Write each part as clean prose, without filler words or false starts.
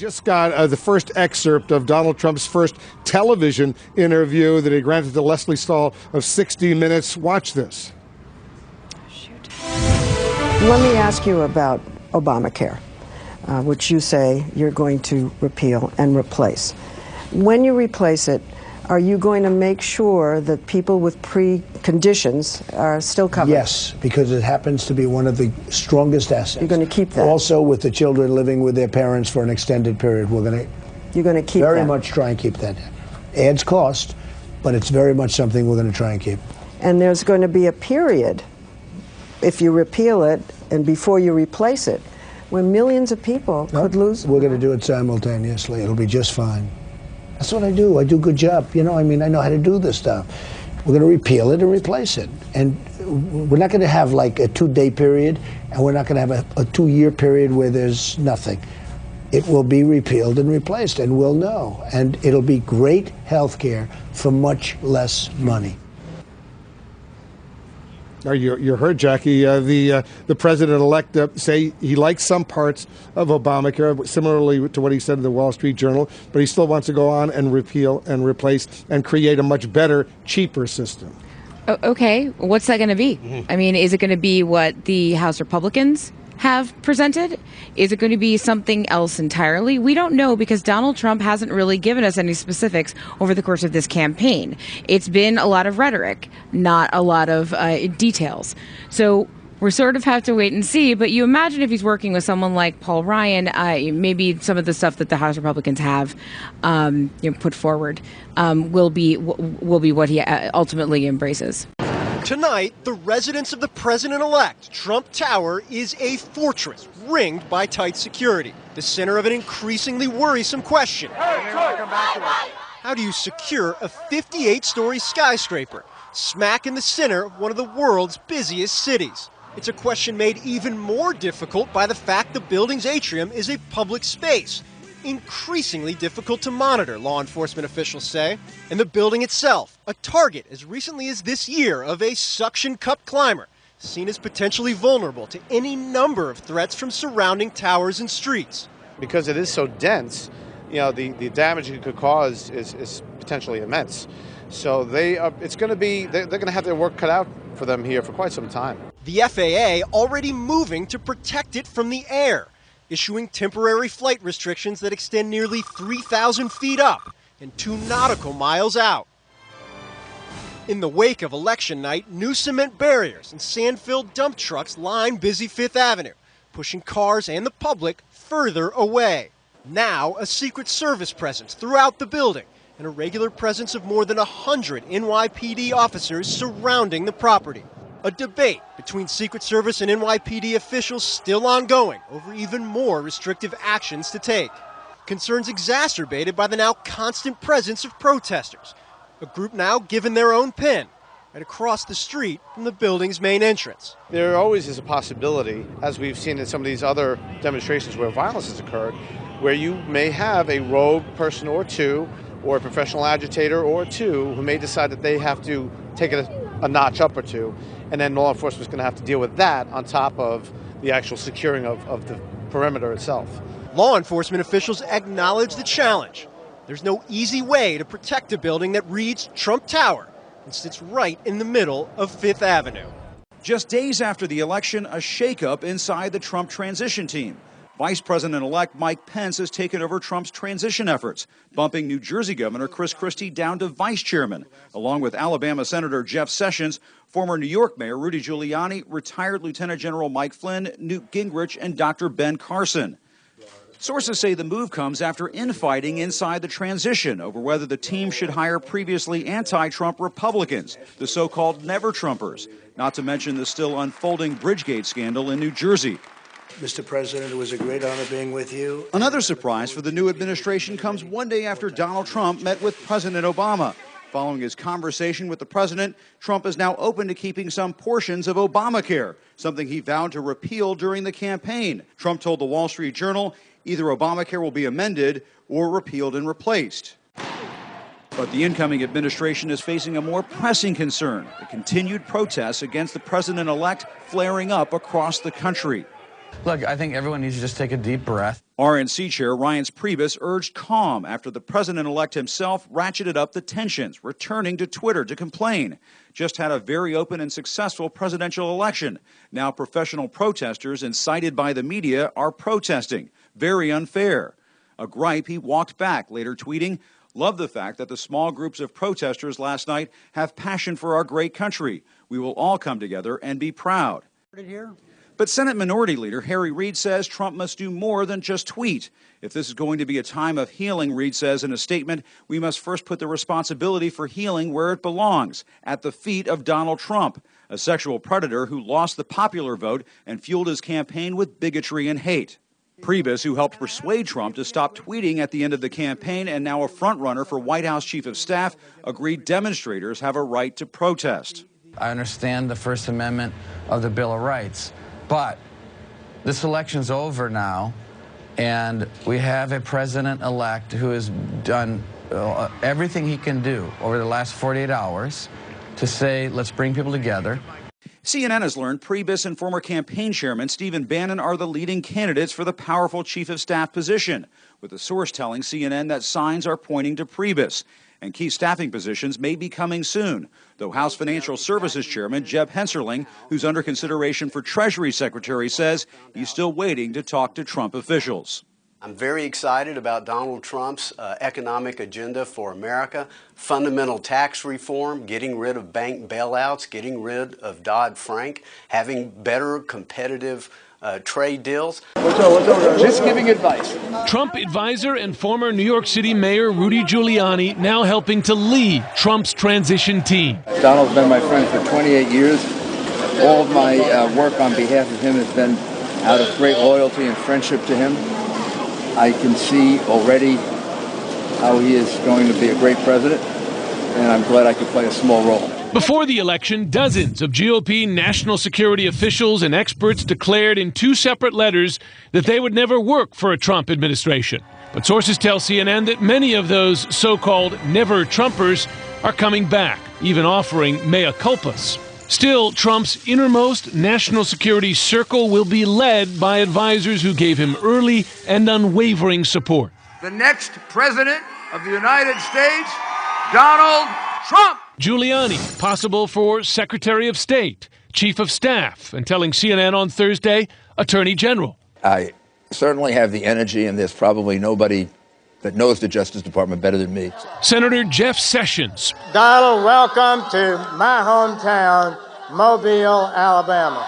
just got the first excerpt of Donald Trump's first television interview that he granted to Leslie Stahl of 60 Minutes. Watch this. Shoot. Let me ask you about Obamacare, which you say you're going to repeal and replace. When you replace it, are you going to make sure that people with preconditions are still covered? Yes, because it happens to be one of the strongest assets. You're going to keep that? Also, with the children living with their parents for an extended period, you're going to keep very that? much try and keep that. Adds cost, but it's very much something we're going to try and keep. And there's going to be a period, if you repeal it and before you replace it, when millions of people could lose. We're going to do it simultaneously. It'll be just fine. That's what I do. I do a good job. You know, I mean, I know how to do this stuff. We're going to repeal it and replace it. And we're not going to have like a 2-day period, and we're not going to have a 2-year period where there's nothing. It will be repealed and replaced, and we'll know. And it'll be great health care for much less money. You heard, Jackie, the president-elect say he likes some parts of Obamacare, similarly to what he said in the Wall Street Journal, but he still wants to go on and repeal and replace and create a much better, cheaper system. Okay, what's that going to be? I mean, is it going to be what the House Republicans have presented? Is it going to be something else entirely? We don't know, because Donald Trump hasn't really given us any specifics over the course of this campaign. It's been a lot of rhetoric, not a lot of details. So we sort of have to wait and see. But you imagine if he's working with someone like Paul Ryan, maybe some of the stuff that the House Republicans have put forward will be what he ultimately embraces. Tonight, the residence of the president-elect, Trump Tower, is a fortress ringed by tight security, the center of an increasingly worrisome question. How do you secure a 58-story skyscraper smack in the center of one of the world's busiest cities? It's a question made even more difficult by the fact the building's atrium is a public space, increasingly difficult to monitor, law enforcement officials say. And the building itself, a target as recently as this year of a suction cup climber, seen as potentially vulnerable to any number of threats from surrounding towers and streets. Because it is so dense, the damage it could cause is potentially immense. So they're going to have their work cut out for them here for quite some time. The FAA already moving to protect it from the air, issuing temporary flight restrictions that extend nearly 3,000 feet up and 2 nautical miles out. In the wake of election night, new cement barriers and sand-filled dump trucks line busy Fifth Avenue, pushing cars and the public further away. Now, a Secret Service presence throughout the building and a regular presence of more than 100 NYPD officers surrounding the property. A debate between Secret Service and NYPD officials still ongoing over even more restrictive actions to take. Concerns exacerbated by the now constant presence of protesters, a group now given their own pin right across the street from the building's main entrance. There always is a possibility, as we've seen in some of these other demonstrations where violence has occurred, where you may have a rogue person or two, or a professional agitator or two, who may decide that they have to take it a notch up or two, and then law enforcement is going to have to deal with that on top of the actual securing of the perimeter itself. Law enforcement officials acknowledge the challenge. There's no easy way to protect a building that reads Trump Tower and sits right in the middle of Fifth Avenue. Just days after the election, a shakeup inside the Trump transition team. Vice President-elect Mike Pence has taken over Trump's transition efforts, bumping New Jersey Governor Chris Christie down to vice chairman, along with Alabama Senator Jeff Sessions, former New York Mayor Rudy Giuliani, retired Lieutenant General Mike Flynn, Newt Gingrich, and Dr. Ben Carson. Sources say the move comes after infighting inside the transition over whether the team should hire previously anti-Trump Republicans, the so-called never-Trumpers, not to mention the still unfolding Bridgegate scandal in New Jersey. Mr. President, it was a great honor being with you. Another surprise for the new administration comes one day after Donald Trump met with President Obama. Following his conversation with the president, Trump is now open to keeping some portions of Obamacare, something he vowed to repeal during the campaign. Trump told the Wall Street Journal either Obamacare will be amended or repealed and replaced. But the incoming administration is facing a more pressing concern, the continued protests against the president-elect flaring up across the country. Look, I think everyone needs to just take a deep breath. RNC Chair Reince Priebus urged calm after the president-elect himself ratcheted up the tensions, returning to Twitter to complain. Just had a very open and successful presidential election. Now professional protesters, incited by the media, are protesting. Very unfair. A gripe he walked back, later tweeting, "Love the fact that the small groups of protesters last night have passion for our great country. We will all come together and be proud." But Senate Minority Leader Harry Reid says Trump must do more than just tweet. If this is going to be a time of healing, Reid says in a statement, we must first put the responsibility for healing where it belongs, at the feet of Donald Trump, a sexual predator who lost the popular vote and fueled his campaign with bigotry and hate. Priebus, who helped persuade Trump to stop tweeting at the end of the campaign and now a frontrunner for White House Chief of Staff, agreed demonstrators have a right to protest. I understand the First Amendment of the Bill of Rights. But this election's over now, and we have a president-elect who has done everything he can do over the last 48 hours to say, let's bring people together. CNN has learned Priebus and former campaign chairman Stephen Bannon are the leading candidates for the powerful chief of staff position, with a source telling CNN that signs are pointing to Priebus. And key staffing positions may be coming soon, though House Financial Services Chairman Jeb Hensarling, who's under consideration for Treasury Secretary, says he's still waiting to talk to Trump officials. I'm very excited about Donald Trump's economic agenda for America, fundamental tax reform, getting rid of bank bailouts, getting rid of Dodd-Frank, having better competitive trade deals. Just giving advice. Trump advisor and former New York City Mayor Rudy Giuliani now helping to lead Trump's transition team. Donald's been my friend for 28 years. All of my work on behalf of him has been out of great loyalty and friendship to him. I can see already how he is going to be a great president, and I'm glad I could play a small role. Before the election, dozens of GOP national security officials and experts declared in two separate letters that they would never work for a Trump administration. But sources tell CNN that many of those so-called never-Trumpers are coming back, even offering mea culpas. Still, Trump's innermost national security circle will be led by advisors who gave him early and unwavering support. The next president of the United States, Donald Trump. Giuliani, possible for Secretary of State, Chief of Staff, and telling CNN on Thursday, Attorney General. I certainly have the energy, and there's probably nobody that knows the Justice Department better than me. Senator Jeff Sessions. Donald, welcome to my hometown, Mobile, Alabama.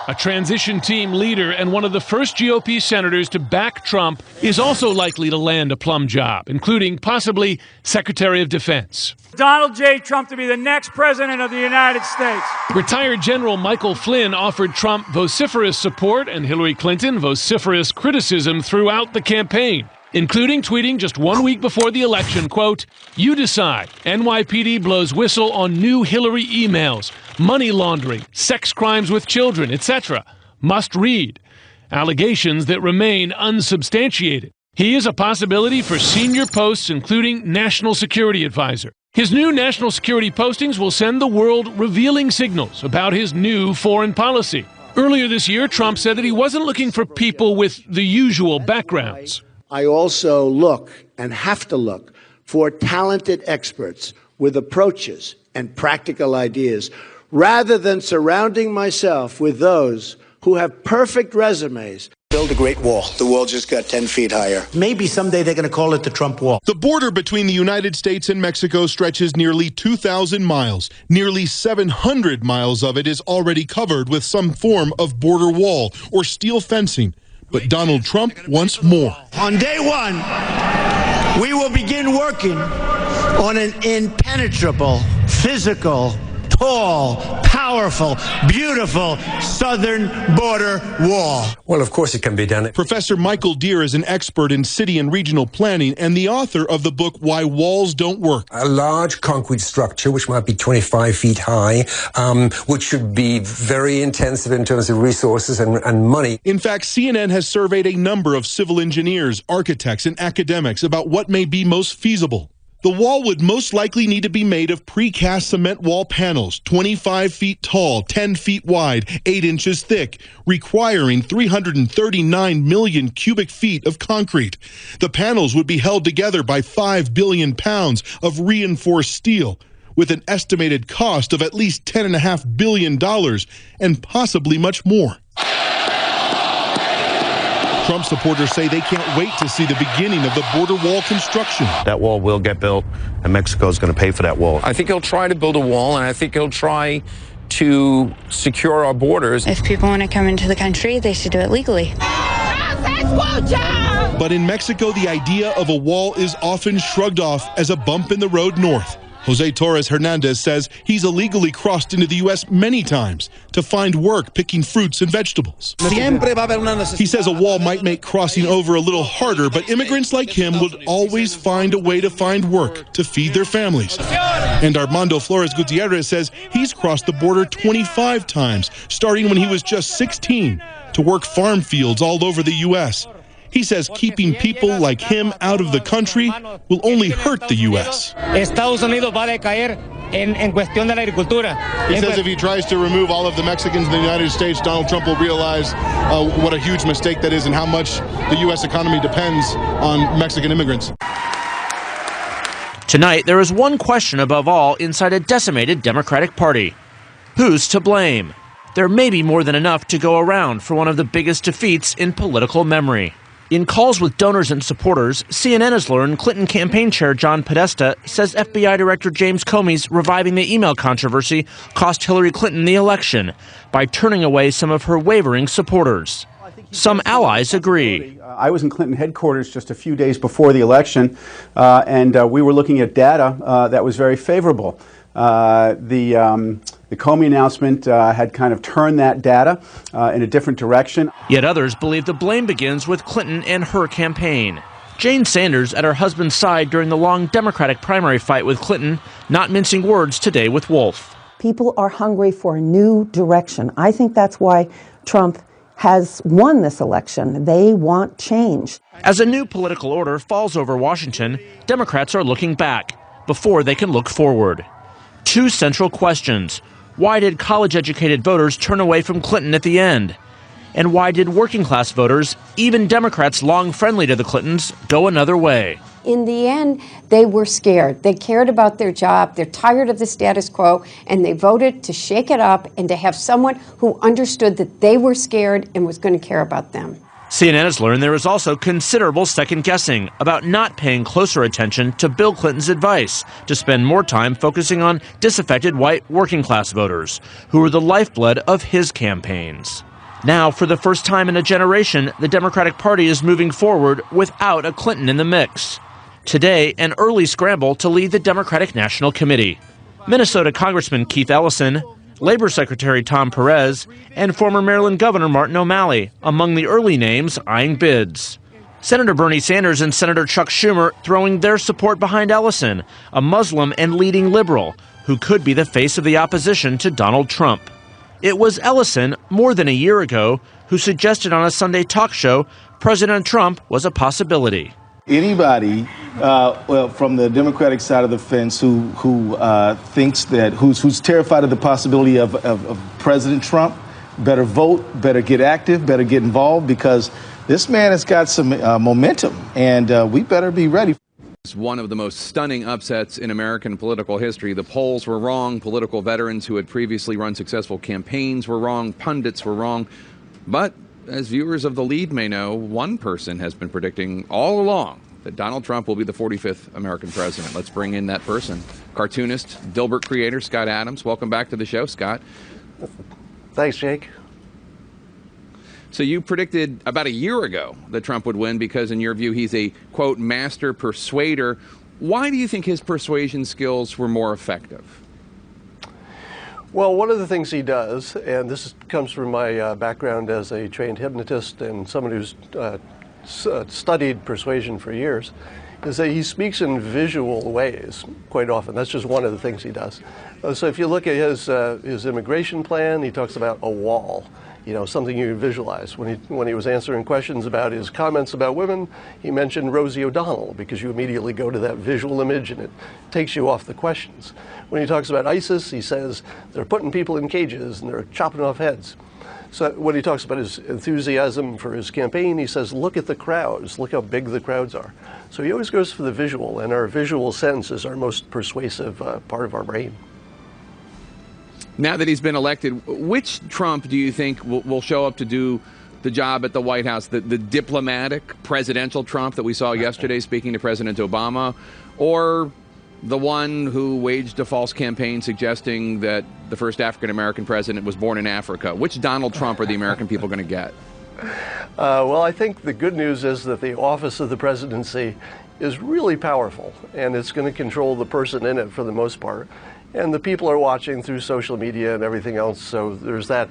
A transition team leader and one of the first GOP senators to back Trump is also likely to land a plum job, including possibly Secretary of Defense. Donald J. Trump to be the next president of the United States. Retired General Michael Flynn offered Trump vociferous support and Hillary Clinton vociferous criticism throughout the campaign, including tweeting just 1 week before the election, quote, "You decide. NYPD blows whistle on new Hillary emails, money laundering, sex crimes with children, etc. Must read." Allegations that remain unsubstantiated. He is a possibility for senior posts, including National Security Advisor. His new national security postings will send the world revealing signals about his new foreign policy. Earlier this year, Trump said that he wasn't looking for people with the usual backgrounds. I also look and have to look for talented experts with approaches and practical ideas, rather than surrounding myself with those who have perfect resumes. Build a great wall. The wall just got 10 feet higher. Maybe someday they're going to call it the Trump Wall. The border between the United States and Mexico stretches nearly 2,000 miles. Nearly 700 miles of it is already covered with some form of border wall or steel fencing. But Donald Trump wants more. On day one, we will begin working on an impenetrable, physical, tall, powerful, beautiful southern border wall. Well, of course it can be done. Professor Michael Deere is an expert in city and regional planning and the author of the book Why Walls Don't Work. A large concrete structure, which might be 25 feet high, which should be very intensive in terms of resources and money. In fact, CNN has surveyed a number of civil engineers, architects, and academics about what may be most feasible. The wall would most likely need to be made of precast cement wall panels, 25 feet tall, 10 feet wide, 8 inches thick, requiring 339 million cubic feet of concrete. The panels would be held together by 5 billion pounds of reinforced steel, with an estimated cost of at least $10.5 billion and possibly much more. Trump supporters say they can't wait to see the beginning of the border wall construction. That wall will get built, and Mexico is going to pay for that wall. I think he'll try to build a wall, and I think he'll try to secure our borders. If people want to come into the country, they should do it legally. But in Mexico, the idea of a wall is often shrugged off as a bump in the road north. Jose Torres Hernandez says he's illegally crossed into the U.S. many times to find work picking fruits and vegetables. He says a wall might make crossing over a little harder, but immigrants like him would always find a way to find work to feed their families. And Armando Flores Gutierrez says he's crossed the border 25 times, starting when he was just 16, to work farm fields all over the U.S. He says keeping people like him out of the country will only hurt the U.S. He says if he tries to remove all of the Mexicans in the United States, Donald Trump will realize what a huge mistake that is and how much the U.S. economy depends on Mexican immigrants. Tonight, there is one question above all inside a decimated Democratic Party. Who's to blame? There may be more than enough to go around for one of the biggest defeats in political memory. In calls with donors and supporters, CNN has learned Clinton campaign chair John Podesta says FBI Director James Comey's reviving the email controversy cost Hillary Clinton the election by turning away some of her wavering supporters. Some allies agree. I was in Clinton headquarters just a few days before the election, and we were looking at data that was very favorable. The Comey announcement had kind of turned that data in a different direction. Yet others believe the blame begins with Clinton and her campaign. Jane Sanders at her husband's side during the long Democratic primary fight with Clinton, not mincing words today with Wolf. People are hungry for a new direction. I think that's why Trump has won this election. They want change. As a new political order falls over Washington, Democrats are looking back before they can look forward. Two central questions. Why did college-educated voters turn away from Clinton at the end? And why did working-class voters, even Democrats long friendly to the Clintons, go another way? In the end, they were scared. They cared about their job. They're tired of the status quo, and they voted to shake it up and to have someone who understood that they were scared and was going to care about them. CNN has learned there is also considerable second-guessing about not paying closer attention to Bill Clinton's advice to spend more time focusing on disaffected white working-class voters, who were the lifeblood of his campaigns. Now, for the first time in a generation, the Democratic Party is moving forward without a Clinton in the mix. Today, an early scramble to lead the Democratic National Committee. Minnesota Congressman Keith Ellison, Labor Secretary Tom Perez, and former Maryland Governor Martin O'Malley among the early names eyeing bids. Senator Bernie Sanders and Senator Chuck Schumer throwing their support behind Ellison, a Muslim and leading liberal who could be the face of the opposition to Donald Trump. It was Ellison, more than a year ago, who suggested on a Sunday talk show President Trump was a possibility. Anybody, from the Democratic side of the fence who thinks that, who's terrified of the possibility of President Trump, better vote, better get active, better get involved, because this man has got some momentum, and we better be ready. It's one of the most stunning upsets in American political history. The polls were wrong. Political veterans who had previously run successful campaigns were wrong. Pundits were wrong. But as viewers of The Lead may know, one person has been predicting all along that Donald Trump will be the 45th American president. Let's bring in that person. Cartoonist, Dilbert creator, Scott Adams. Welcome back to the show, Scott. Thanks, Jake. So you predicted about a year ago that Trump would win because, in your view, he's a, quote, master persuader. Why do you think his persuasion skills were more effective? Well, one of the things he does, and this comes from my background as a trained hypnotist and someone who's studied persuasion for years, is that he speaks in visual ways quite often. That's just one of the things he does. So if you look at his immigration plan, he talks about a wall, something you visualize. When he was answering questions about his comments about women, he mentioned Rosie O'Donnell, because you immediately go to that visual image and it takes you off the questions. When he talks about ISIS, he says they're putting people in cages and they're chopping off heads. So when he talks about his enthusiasm for his campaign, he says, look at the crowds, look how big the crowds are. So he always goes for the visual, and our visual sense is our most persuasive part of our brain. Now that he's been elected, which Trump do you think will show up to do the job at the White House? The diplomatic presidential Trump that we saw yesterday speaking to President Obama, or the one who waged a false campaign suggesting that the first African-American president was born in Africa? Which Donald Trump are the American people going to get? Well, I think the good news is that the office of the presidency is really powerful, and it's going to control the person in it for the most part. And the people are watching through social media and everything else, so there's that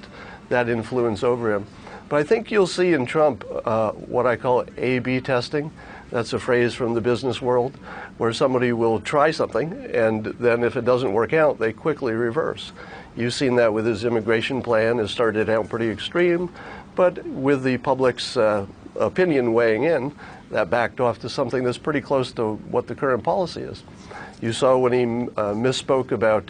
influence over him. But I think you'll see in Trump what I call A/B testing. That's a phrase from the business world, where somebody will try something, and then if it doesn't work out, they quickly reverse. You've seen that with his immigration plan. It started out pretty extreme, but with the public's opinion weighing in, that backed off to something that's pretty close to what the current policy is. You saw when he misspoke about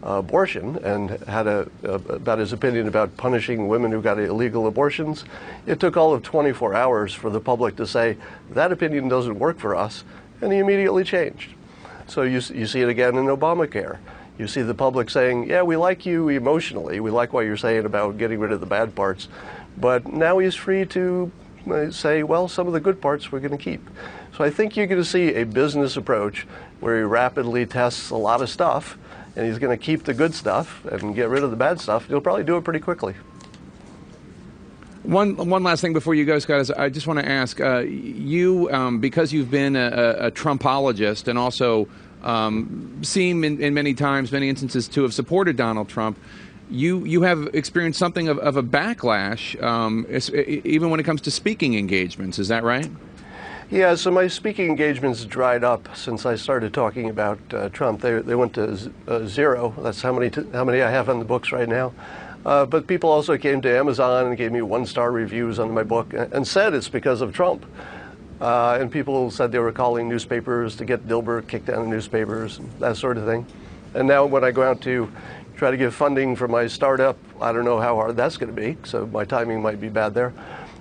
abortion and had about his opinion about punishing women who got illegal abortions. It took all of 24 hours for the public to say, that opinion doesn't work for us, and he immediately changed. So you see it again in Obamacare. You see the public saying, yeah, we like you emotionally, we like what you're saying about getting rid of the bad parts, but now he's free to say, well, some of the good parts we're going to keep. So I think you're going to see a business approach where he rapidly tests a lot of stuff, and he's going to keep the good stuff and get rid of the bad stuff. He'll probably do it pretty quickly. One last thing before you go, Scott, is I just want to ask, you, because you've been a Trumpologist and also seem in many instances to have supported Donald Trump, you have experienced something of a backlash, even when it comes to speaking engagements. Is that right? Yeah, so my speaking engagements dried up since I started talking about Trump. They went to zero. That's how many I have on the books right now. But people also came to Amazon and gave me 1-star reviews on my book and said it's because of Trump. And people said they were calling newspapers to get Dilbert kicked out of newspapers, and that sort of thing. And now when I go out to try to get funding for my startup, I don't know how hard that's going to be, so my timing might be bad there.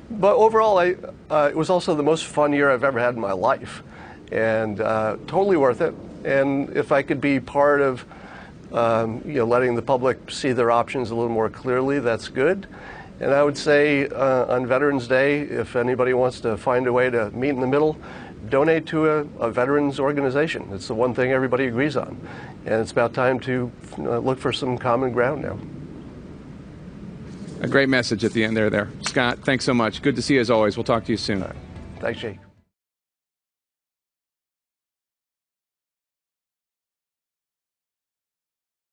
But overall, it was also the most fun year I've ever had in my life, and totally worth it. And if I could be part of letting the public see their options a little more clearly, that's good. And I would say on Veterans Day, if anybody wants to find a way to meet in the middle, donate to a veterans organization. It's the one thing everybody agrees on. And it's about time to look for some common ground now. A great message at the end there. Scott, thanks so much. Good to see you as always. We'll talk to you soon. Thanks, Jake.